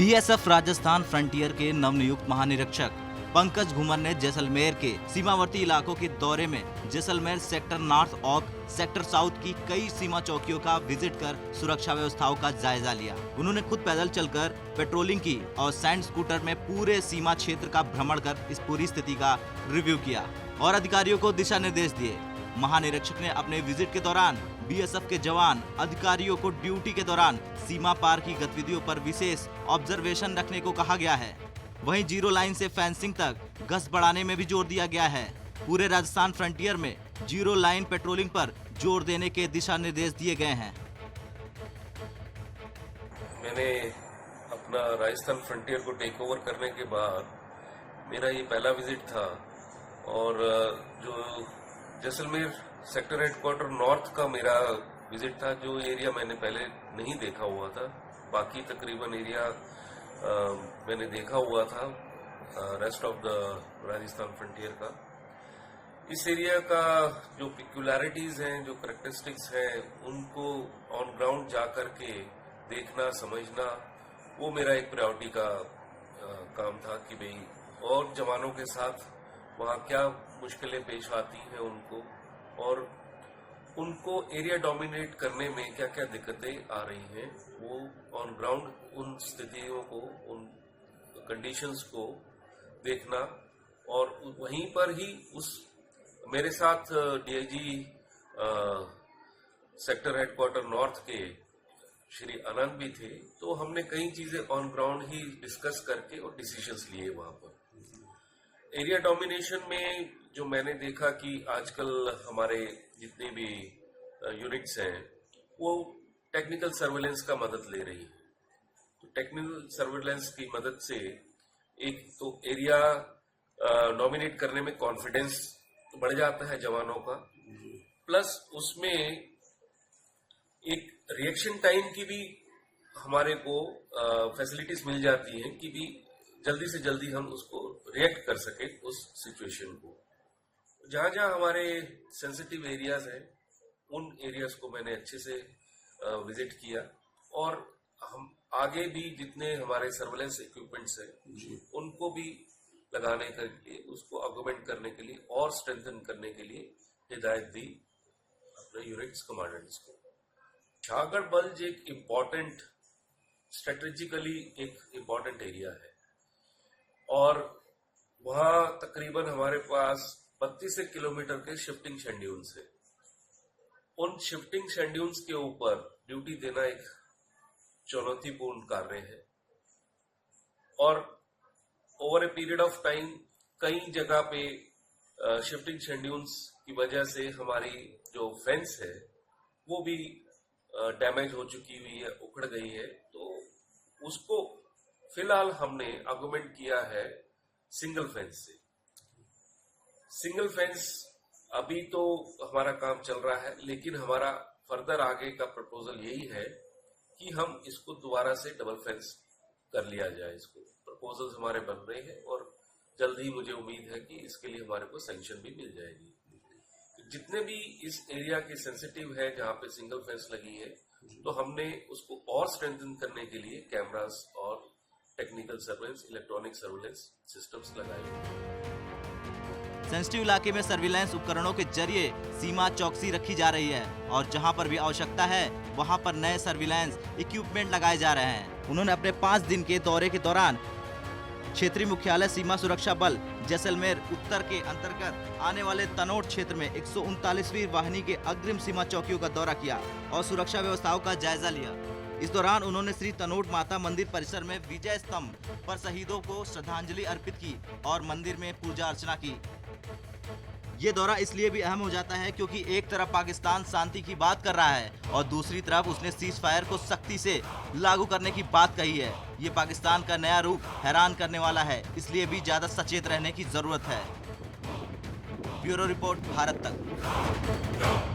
BSF Rajasthan frontier के नवनियुक्त महानिरीक्षक पंकज घुमर ने जैसलमेर के सीमावर्ती इलाकों के दौरे में जैसलमेर सेक्टर नॉर्थ और सेक्टर साउथ की कई सीमा चौकियों का विजिट कर सुरक्षा व्यवस्थाओं का जायजा लिया। उन्होंने खुद पैदल चलकर पेट्रोलिंग की और सैंड स्कूटर में पूरे सीमा क्षेत्र का भ्रमण कर इस पूरी स्थिति का रिव्यू किया और अधिकारियों को दिशा निर्देश दिए। महानिरीक्षक ने अपने विजिट के दौरान बीएसएफ के जवान अधिकारियों को ड्यूटी के दौरान सीमा पार की गतिविधियों पर विशेष ऑब्जर्वेशन रखने को कहा गया है। वहीं जीरो लाइन से फेंसिंग तक गश्त बढ़ाने में भी जोर दिया गया है। पूरे राजस्थान फ्रंटियर में जीरो लाइन पेट्रोलिंग पर जोर देने के दिशा निर्देश दिए गए हैं। मैंने अपना राजस्थान फ्रंटियर को टेक ओवर करने के बाद मेरा ये पहला विजिट था और जो जैसलमेर सेक्टर हेडक्वार्टर नॉर्थ का मेरा विजिट था, जो एरिया मैंने पहले नहीं देखा हुआ था। बाकी तकरीबन एरिया मैंने देखा हुआ था rest of the Rajasthan frontier का। इस एरिया का जो पिक्युलैरिटीज हैं, जो करेक्टरिस्टिक्स हैं, उनको ऑन ग्राउंड जा कर के देखना समझना, वो मेरा एक प्रायोरिटी का काम था कि भाई और जवानों के साथ वहाँ क्या मुश्किलें पेश आती हैं उनको, और उनको एरिया डोमिनेट करने में क्या क्या दिक्कतें आ रही हैं, वो ऑन ग्राउंड उन स्थितियों को, उन कंडीशंस को देखना। और वहीं पर ही उस मेरे साथ डीआईजी सेक्टर हेडक्वार्टर नॉर्थ के श्री आनंद भी थे, तो हमने कई चीजें ऑन ग्राउंड ही डिस्कस करके और डिसीजंस लिए वहां पर। एरिया डोमिनेशन में जो मैंने देखा कि आजकल हमारे जितने भी यूनिट्स हैं वो टेक्निकल सर्वेलेंस का मदद ले रही है। तो टेक्निकल सर्वेलेंस की मदद से एक तो एरिया डोमिनेट करने में कॉन्फिडेंस बढ़ जाता है जवानों का, प्लस उसमें एक रिएक्शन टाइम की भी हमारे को फैसिलिटीज मिल जाती हैं कि भी जल्दी से जल्दी हम उसको रिएक्ट कर सके उस सिचुएशन को। जहां जहां हमारे सेंसिटिव एरियाज हैं उन एरियाज को मैंने अच्छे से विजिट किया, और हम आगे भी जितने हमारे सर्वेलेंस इक्विपमेंट्स हैं उनको भी लगाने के लिए, उसको ऑगमेंट करने के लिए और स्ट्रेंथन करने के लिए हिदायत दी अपने यूनिट्स कमांडेंट्स को। शाहगढ़ बल्ज एक इम्पॉर्टेंट, स्ट्रेटेजिकली एक इम्पॉर्टेंट एरिया है और वहां तकरीबन हमारे पास 32 किलोमीटर के शिफ्टिंग शेड्यूल्स है। उन शिफ्टिंग शेड्यूल्स के ऊपर ड्यूटी देना एक चुनौतीपूर्ण कार्य है और over a period of time कई जगह पे शिफ्टिंग शेड्यूल्स की वजह से हमारी जो फेंस है वो भी डैमेज हो चुकी हुई है, उखड़ गई है। तो उसको फिलहाल हमने आर्गुमेंट किया है सिंगल फेंस से। सिंगल फेंस अभी तो हमारा काम चल रहा है, लेकिन हमारा फर्दर आगे का प्रपोजल यही है कि हम इसको दोबारा से डबल फेंस कर लिया जाए। इसको प्रपोजल्स हमारे बन रहे हैं और जल्द ही मुझे उम्मीद है कि इसके लिए हमारे को सैंक्शन भी मिल जाएगी। जितने भी इस एरिया के सेंसिटिव है जहां पे सिंगल फेंस लगी है, तो हमने उसको और स्ट्रेंथन करने के लिए कैमरास और technical surveillance, electronic surveillance systems लगाए। सेंसिटिव इलाके में सर्विलांस उपकरणों के जरिए सीमा चौकसी रखी जा रही है और जहां पर भी आवश्यकता है वहां पर नए सर्विलांस इक्विपमेंट लगाए जा रहे हैं। उन्होंने अपने 5 दिन के दौरे के दौरान क्षेत्रीय मुख्यालय सीमा सुरक्षा बल जैसलमेर उत्तर के अंतर्गत आने वाले तनोट क्षेत्र में 139वीं वाहिनी के अग्रिम सीमा चौकियों का दौरा किया और सुरक्षा व्यवस्थाओं का जायजा लिया। इस दौरान उन्होंने श्री तनोट माता मंदिर परिसर में विजय स्तंभ पर शहीदों को श्रद्धांजलि अर्पित की और मंदिर में पूजा अर्चना की। ये दौरा इसलिए भी अहम हो जाता है क्योंकि एक तरफ पाकिस्तान शांति की बात कर रहा है और दूसरी तरफ उसने सीज फायर को सख्ती से लागू करने की बात कही है। ये पाकिस्तान का नया रूप हैरान करने वाला है, इसलिए भी ज्यादा सचेत रहने की जरूरत है। ब्यूरो रिपोर्ट, भारत तक।